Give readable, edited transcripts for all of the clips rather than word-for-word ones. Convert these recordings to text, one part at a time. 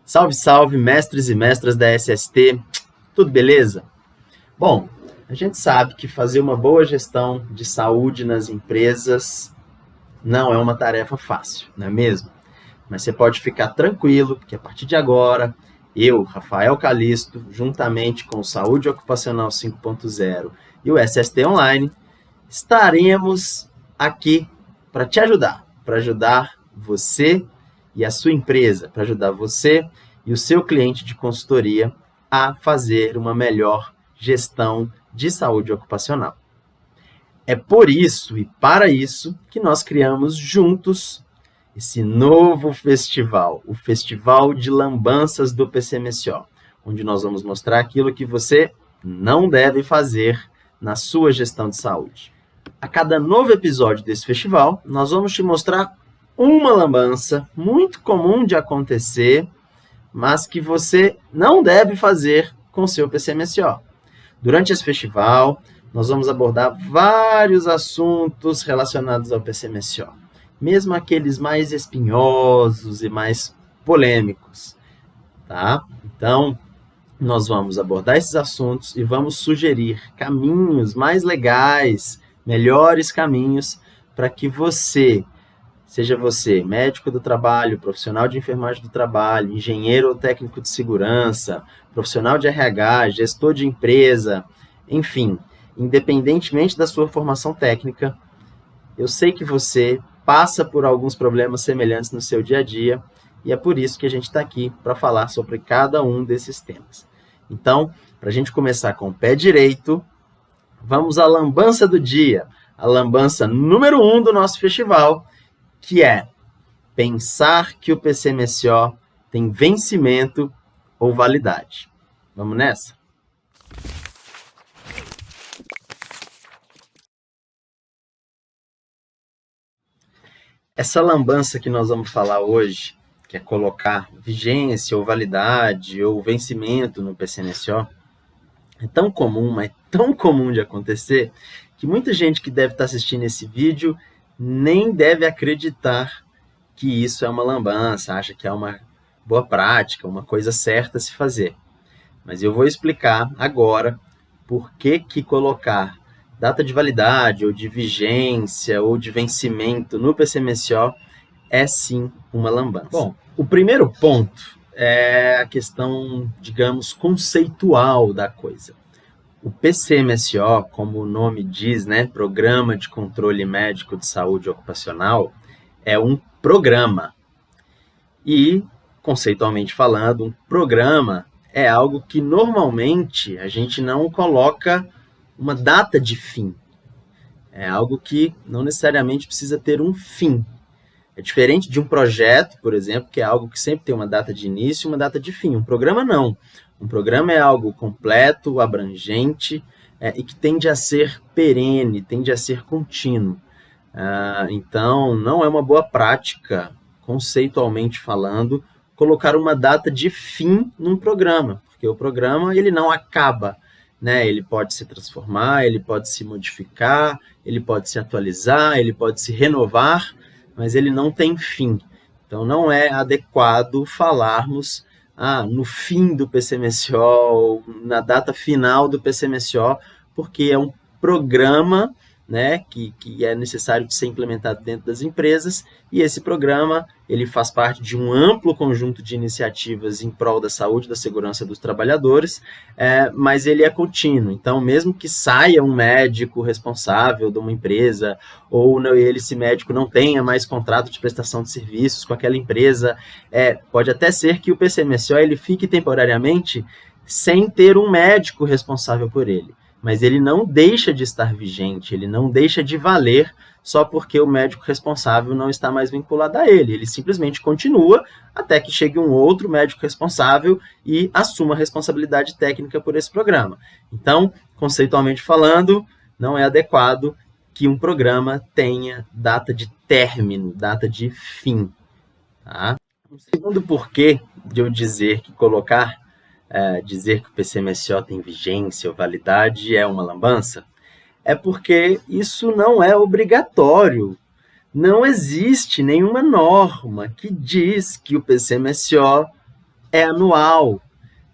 Salve, salve, mestres e mestras da SST, tudo beleza? Bom, a gente sabe que fazer uma boa gestão de saúde nas empresas não é uma tarefa fácil, não é mesmo? Mas você pode ficar tranquilo, porque a partir de agora, eu, Rafael Calisto, juntamente com o Saúde Ocupacional 5.0 e o SST Online, estaremos aqui para te ajudar, para ajudar você e a sua empresa, para ajudar você e o seu cliente de consultoria a fazer uma melhor gestão de saúde ocupacional. É por isso e para isso que nós criamos juntos esse novo festival, o Festival de Lambanças do PCMSO, onde nós vamos mostrar aquilo que você não deve fazer na sua gestão de saúde. A cada novo episódio desse festival, nós vamos te mostrar uma lambança muito comum de acontecer, mas que você não deve fazer com o seu PCMSO. Durante esse festival, nós vamos abordar vários assuntos relacionados ao PCMSO, mesmo aqueles mais espinhosos e mais polêmicos, tá? Então, nós vamos abordar esses assuntos e vamos sugerir caminhos mais legais, melhores caminhos para que você, seja você médico do trabalho, profissional de enfermagem do trabalho, engenheiro ou técnico de segurança, profissional de RH, gestor de empresa, enfim, independentemente da sua formação técnica, eu sei que você passa por alguns problemas semelhantes no seu dia a dia e é por isso que a gente está aqui para falar sobre cada um desses temas. Então, para a gente começar com o pé direito, vamos à lambança do dia, a lambança número 1 do nosso festival, que é pensar que o PCMSO tem vencimento ou validade. Vamos nessa? Essa lambança que nós vamos falar hoje, que é colocar vigência ou validade ou vencimento no PCMSO, é tão comum, mas tão comum de acontecer, que muita gente que deve estar assistindo esse vídeo nem deve acreditar que isso é uma lambança, acha que é uma boa prática, uma coisa certa a se fazer. Mas eu vou explicar agora por que colocar data de validade, ou de vigência, ou de vencimento no PCMSO é sim uma lambança. Bom, o primeiro ponto é a questão, digamos, conceitual da coisa. O PCMSO, como o nome diz, né, Programa de Controle Médico de Saúde Ocupacional, é um programa. E, conceitualmente falando, um programa é algo que normalmente a gente não coloca uma data de fim. É algo que não necessariamente precisa ter um fim. É diferente de um projeto, por exemplo, que é algo que sempre tem uma data de início e uma data de fim. Um programa não. Um programa é algo completo, abrangente e que tende a ser perene, tende a ser contínuo. Então, não é uma boa prática, conceitualmente falando, colocar uma data de fim num programa, porque o programa ele não acaba, né? Ele pode se transformar, ele pode se modificar, ele pode se atualizar, ele pode se renovar, mas ele não tem fim. Então, não é adequado falarmos no fim do PCMSO, ou na data final do PCMSO, porque é um programa, né, que é necessário de ser implementado dentro das empresas, e esse programa ele faz parte de um amplo conjunto de iniciativas em prol da saúde e da segurança dos trabalhadores, mas ele é contínuo. Então, mesmo que saia um médico responsável de uma empresa, ou esse médico não tenha mais contrato de prestação de serviços com aquela empresa, pode até ser que o PCMSO ele fique temporariamente sem ter um médico responsável por ele. Mas ele não deixa de estar vigente, ele não deixa de valer só porque o médico responsável não está mais vinculado a ele. Ele simplesmente continua até que chegue um outro médico responsável e assuma a responsabilidade técnica por esse programa. Então, conceitualmente falando, não é adequado que um programa tenha data de término, data de fim. Tá? O segundo porquê de eu dizer que dizer que o PCMSO tem vigência ou validade é uma lambança, é porque isso não é obrigatório. Não existe nenhuma norma que diz que o PCMSO é anual.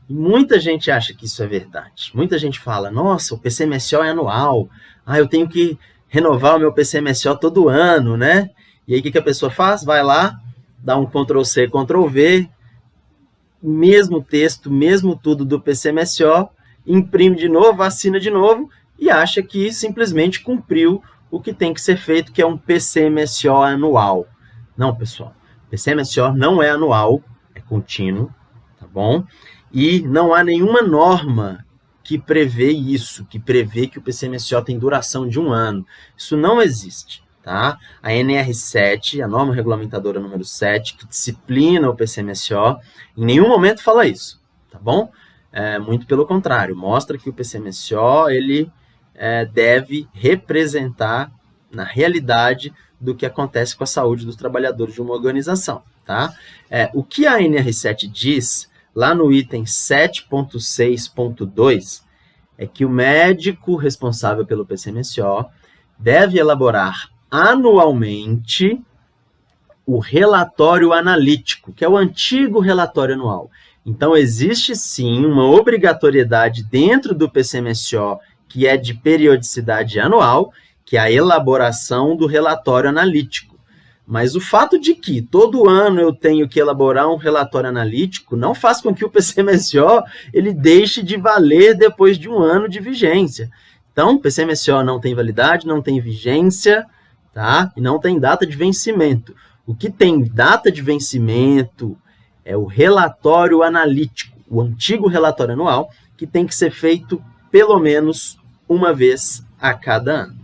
E muita gente acha que isso é verdade. Muita gente fala, nossa, o PCMSO é anual. Eu tenho que renovar o meu PCMSO todo ano, né? E aí o que a pessoa faz? Vai lá, dá um Ctrl+C, Ctrl+V, mesmo texto, mesmo tudo do PCMSO, imprime de novo, assina de novo e acha que simplesmente cumpriu o que tem que ser feito, que é um PCMSO anual. Não, pessoal, PCMSO não é anual, é contínuo, tá bom? E não há nenhuma norma que prevê isso, que prevê que o PCMSO tem duração de 1 ano. Isso não existe, tá? A NR7, a norma regulamentadora número 7, que disciplina o PCMSO, em nenhum momento fala isso, tá bom? Muito pelo contrário, mostra que o PCMSO ele deve representar na realidade do que acontece com a saúde dos trabalhadores de uma organização, tá? O que a NR7 diz lá no item 7.6.2 é que o médico responsável pelo PCMSO deve elaborar anualmente o relatório analítico, que é o antigo relatório anual. Então, existe sim uma obrigatoriedade dentro do PCMSO que é de periodicidade anual, que é a elaboração do relatório analítico. Mas o fato de que todo ano eu tenho que elaborar um relatório analítico não faz com que o PCMSO ele deixe de valer depois de 1 ano de vigência. Então, o PCMSO não tem validade, não tem vigência, tá? E não tem data de vencimento. O que tem data de vencimento é o relatório analítico, o antigo relatório anual, que tem que ser feito pelo menos uma vez a cada ano.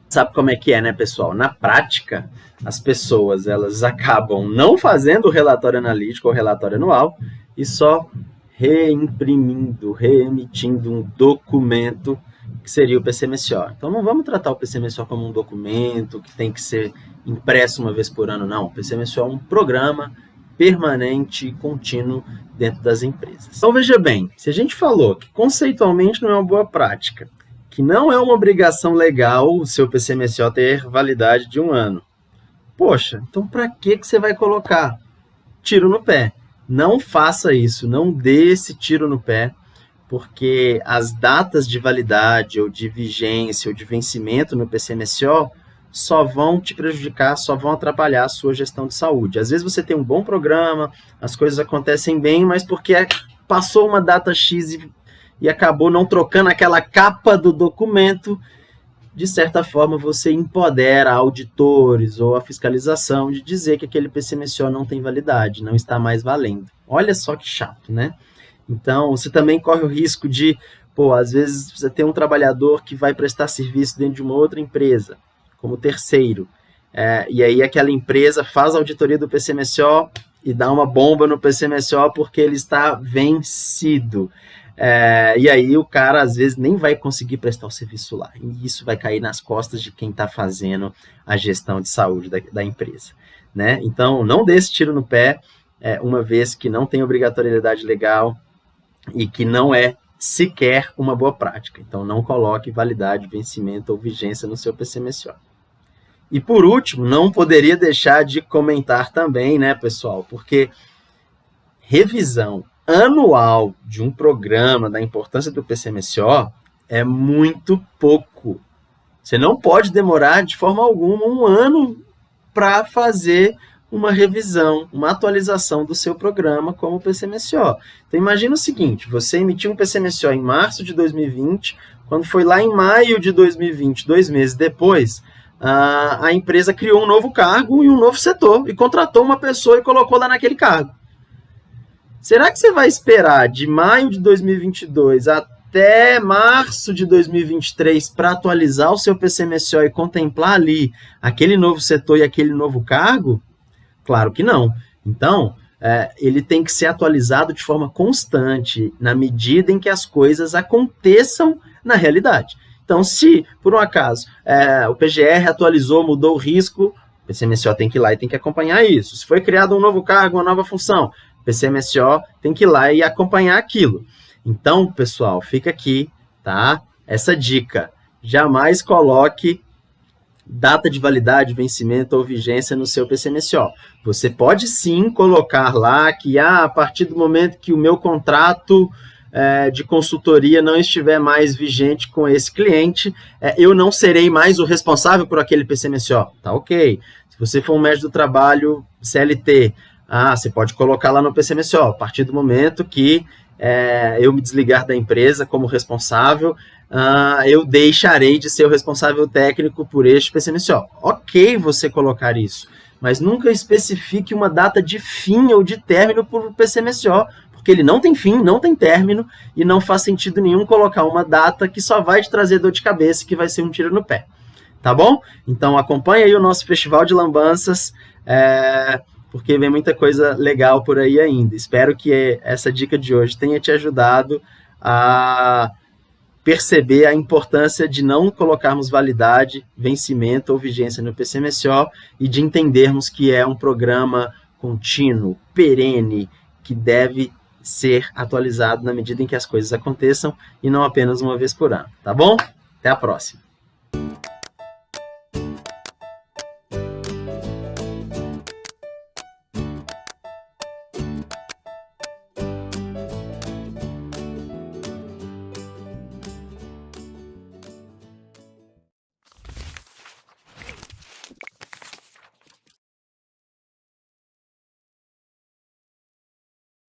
Sabe como é que é, né, pessoal? Na prática, as pessoas elas acabam não fazendo o relatório analítico ou relatório anual e só reimprimindo, reemitindo um documento que seria o PCMSO. Então, não vamos tratar o PCMSO como um documento que tem que ser impresso uma vez por ano, não. O PCMSO é um programa permanente e contínuo dentro das empresas. Então, veja bem, se a gente falou que conceitualmente não é uma boa prática, que não é uma obrigação legal o seu PCMSO ter validade de 1 ano. Poxa, então para que você vai colocar? Tiro no pé. Não faça isso, não dê esse tiro no pé, porque as datas de validade, ou de vigência, ou de vencimento no PCMSO só vão te prejudicar, só vão atrapalhar a sua gestão de saúde. Às vezes você tem um bom programa, as coisas acontecem bem, mas porque passou uma data X e acabou não trocando aquela capa do documento, de certa forma você empodera auditores ou a fiscalização de dizer que aquele PCMSO não tem validade, não está mais valendo. Olha só que chato, né? Então, você também corre o risco de, às vezes você tem um trabalhador que vai prestar serviço dentro de uma outra empresa, como terceiro, e aí aquela empresa faz a auditoria do PCMSO e dá uma bomba no PCMSO porque ele está vencido. E aí o cara, às vezes, nem vai conseguir prestar o serviço lá. E isso vai cair nas costas de quem está fazendo a gestão de saúde da empresa, né? Então, não dê esse tiro no pé, uma vez que não tem obrigatoriedade legal e que não é sequer uma boa prática. Então, não coloque validade, vencimento ou vigência no seu PCMSO. E, por último, não poderia deixar de comentar também, né, pessoal? Porque revisão anual de um programa da importância do PCMSO é muito pouco. Você não pode demorar de forma alguma 1 ano para fazer uma revisão, uma atualização do seu programa como PCMSO. Então imagina o seguinte, você emitiu um PCMSO em março de 2020, quando foi lá em maio de 2020, 2 meses depois, a empresa criou um novo cargo e um novo setor e contratou uma pessoa e colocou lá naquele cargo. Será que você vai esperar de maio de 2022 até março de 2023 para atualizar o seu PCMSO e contemplar ali aquele novo setor e aquele novo cargo? Claro que não. Então, ele tem que ser atualizado de forma constante, na medida em que as coisas aconteçam na realidade. Então, se, por um acaso, o PGR atualizou, mudou o risco, o PCMSO tem que ir lá e tem que acompanhar isso. Se foi criado um novo cargo, uma nova função, PCMSO tem que ir lá e acompanhar aquilo. Então, pessoal, fica aqui, tá? Essa dica. Jamais coloque data de validade, vencimento ou vigência no seu PCMSO. Você pode sim colocar lá que a partir do momento que o meu contrato de consultoria não estiver mais vigente com esse cliente, eu não serei mais o responsável por aquele PCMSO. Tá ok. Se você for um médico do trabalho CLT, você pode colocar lá no PCMSO, a partir do momento que eu me desligar da empresa como responsável, eu deixarei de ser o responsável técnico por este PCMSO. Ok você colocar isso, mas nunca especifique uma data de fim ou de término para o PCMSO, porque ele não tem fim, não tem término, e não faz sentido nenhum colocar uma data que só vai te trazer dor de cabeça, que vai ser um tiro no pé. Tá bom? Então acompanha aí o nosso Festival de Lambanças, porque vem muita coisa legal por aí ainda. Espero que essa dica de hoje tenha te ajudado a perceber a importância de não colocarmos validade, vencimento ou vigência no PCMSO e de entendermos que é um programa contínuo, perene, que deve ser atualizado na medida em que as coisas aconteçam e não apenas uma vez por ano. Tá bom? Até a próxima.